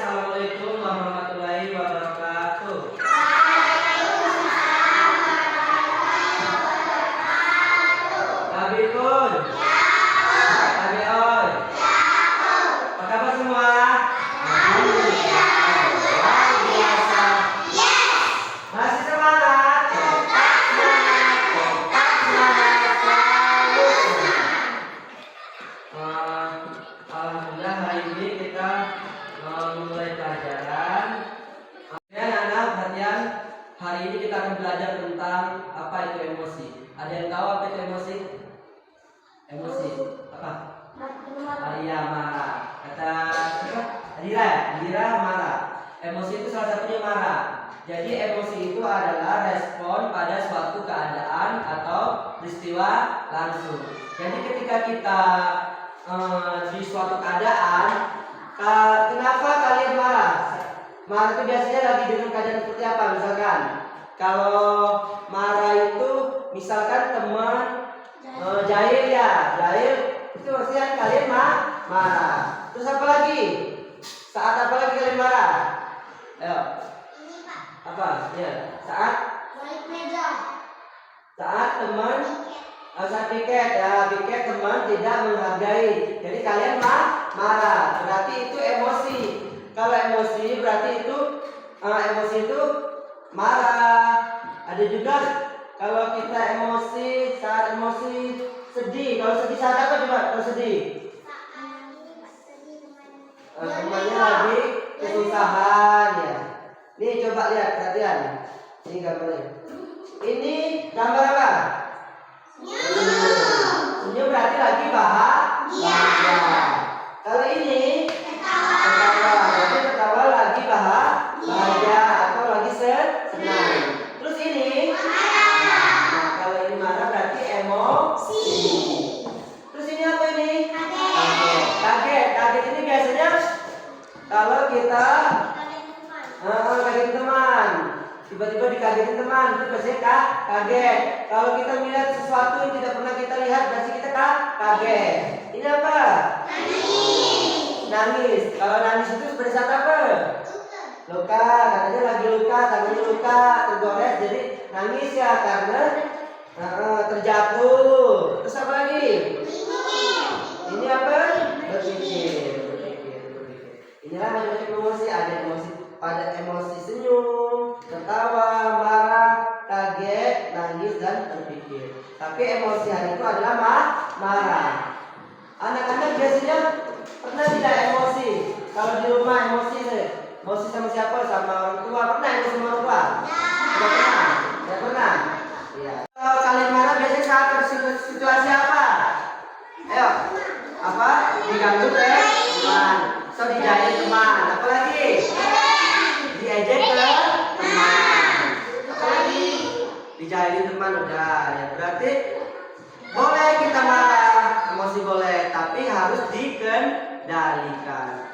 Assalamualaikum warahmatullahi wabarakatuh. Kabikun. Kabion. Apa kabar semua? Luar biasa. Masih semangat? Tetap semangat. Tetap semangat selalu. Alhamdulillah hari ini kita mulai pelajaran. Anak-anak perhatian, hari ini kita akan belajar tentang apa itu emosi. Ada yang tahu apa itu emosi? Emosi apa? Iya, marah. Kata siapa? Adira marah. Emosi itu salah satunya marah. Jadi emosi itu adalah respon pada suatu keadaan atau peristiwa langsung. Jadi ketika kita di suatu keadaan, kenapa kalian marah? Marah itu biasanya lagi dengan keadaan seperti apa? Misalkan kalau marah itu misalkan teman jahil itu maksudnya kalian marah. Terus apa lagi? Saat apa lagi kalian marah? Ayo. Apa? Ya. Saat teman saat piket teman tidak menghargai. Jadi kalian marah. Berarti itu emosi. Kalau emosi berarti itu emosi itu marah. Ada juga kalau kita emosi saat emosi sedih. Kalau sedih saat apa coba? Kalau sedih temannya lagi kesusahan ya. Nih coba lihat perhatian. Ini gambarnya. Ini gambar apa? Senyum berarti lagi bahagia. Kalau ini ketawa, berarti ketawa lagi bahagia atau lagi senang. Terus ini kalau ini marah berarti emosi. Terus ini apa ini? Kaget ini biasanya kalau kita kagetin teman. Tiba-tiba dikagetin teman, itu biasanya kaget. Kalau kita melihat sesuatu yang tidak pernah kita lihat, berarti kita kaget. Ini apa? Nangis. Kalau nangis itu seperti saat apa? Luka. Katanya lagi luka, tangannya luka, tergores, jadi nangis ya karena terjatuh. Terus apa lagi? Ini apa? Berpikir. Inilah macam-macam emosi. Ada emosi pada emosi senyum, tertawa, marah, kaget, nangis, dan berpikir. Tapi emosi hari itu adalah marah. Anak-anak biasanya pernah tidak emosi? Kalau di rumah emosi sama siapa? Sama orang tua. Pernah emosi sama orang tua? Tidak pernah. Tidak pernah. Iya. Kalau kalian marah biasanya saat situasi apa? Ayo. Apa? Diganggu teman. So dijahit teman. Apa lagi? Diejek ke teman. Apa lagi? Dijahilin teman udah ya. Berarti boleh kita marah, emosi boleh, tapi harus dikendalikan.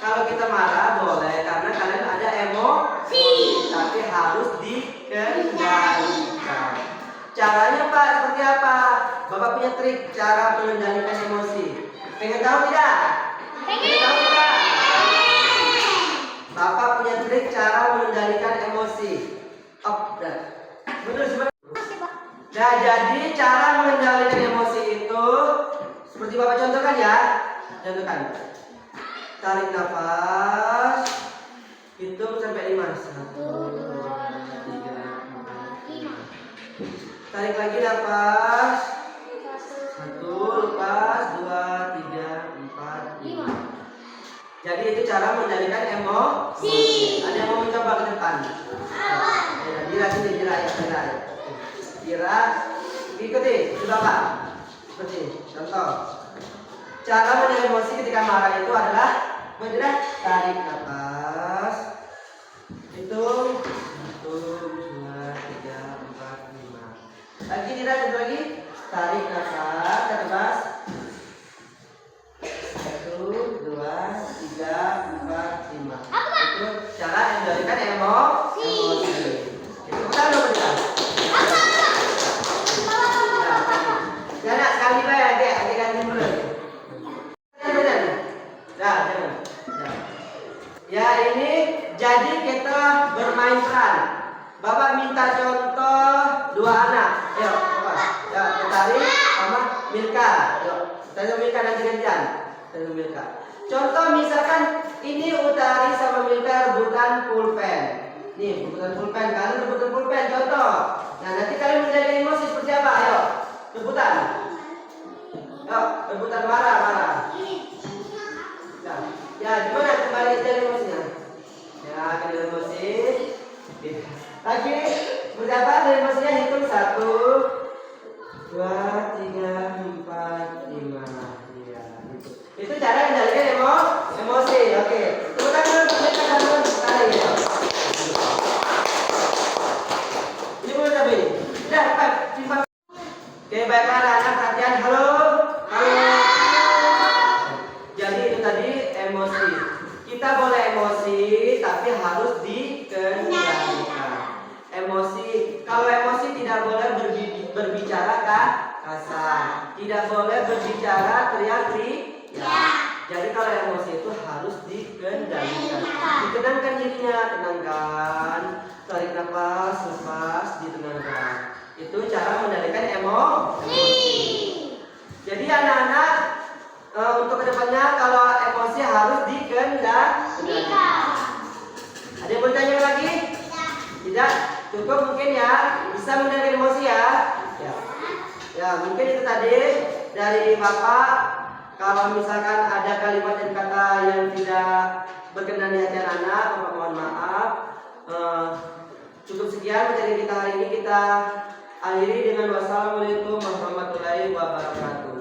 Kalau kita marah boleh karena kalian ada emosi, tapi harus dikendalikan. Caranya Pak seperti apa? Bapak punya trik cara mengendalikan emosi. Pengen tahu tidak? Pengen tahu tidak? Bapak punya trik cara mengendalikan emosi. Betul sebenarnya. Nah, jadi cara mengendalikan emosi itu seperti Bapak contohkan ya. Contohkan. Tarik nafas. Hitung sampai 5. 1, 2, 3, 4, 5. Tarik lagi nafas. 1, lepas, 2, 3, 4, 5. Jadi itu cara mengendalikan emosi. Ada yang mau mencoba ke depan? Dira, ikuti Bapak. Seperti contoh. Cara mengendalikan emosi ketika marah itu adalah tarik nafas. Hitung 1, 2, 3, 4, 5. Lagi Dira, satu lagi. Tarik nafas, lepas. 1, 2, 3, 4, 5. Itu cara mengendalikan emosi. Itu betul dong kita. Jangan sekali bayar adik ganti mulut. Nah, Jadi kita bermain peran. Bapak minta contoh dua anak. Ayo, Bapak. Ya, Tarik sama Milka. Ayo, kita Milka nanti gantian. Kita Milka. Contoh misalkan ini Utari sama Milka rebutan pulpen. Nih, rebutan pulpen. Kalian rebutan pulpen. Contoh. Nah, nanti kalian menjaga emosi seperti apa? Ayo, rebutan. Ayo, rebutan marah. Nah, ya, gimana kembali dari emosinya? Ya, dari emosi. Lagi, berapa dari emosinya? Hitung 1, 2, 3, 4, 5. Ya, gitu. Itu cara mengendalikan emosi. Oke. Tepuk tangan untuk mereka dulu sekali ya. Ini boleh apa ini? Udah, cepat, simpan. Oke, baiklah anak-anak perhatian. Halo. Jadi itu tadi emosi. Kita boleh emosi, tapi harus dikendalikan. Emosi, kalau emosi tidak boleh berbicara kasar, tidak boleh berbicara teriak-teriak. Jadi kalau emosi itu harus dikendalikan. Ditenangkan dirinya, tenangkan, tarik nafas, lepas, ditenangkan. Itu cara mengendalikan emosi. Jadi anak-anak, untuk kedepannya kalau emosi harus dikendalikan. Ada yang bertanya lagi? Tidak? Cukup mungkin ya? Bisa mengendalikan emosi ya? Ya, mungkin itu tadi dari Bapak. Kalau misalkan ada kalimat dan kata yang tidak berkenan di hati anak, Bapak mohon maaf. Cukup sekian materi kita hari ini, kita akhiri dengan wassalamualaikum warahmatullahi wabarakatuh.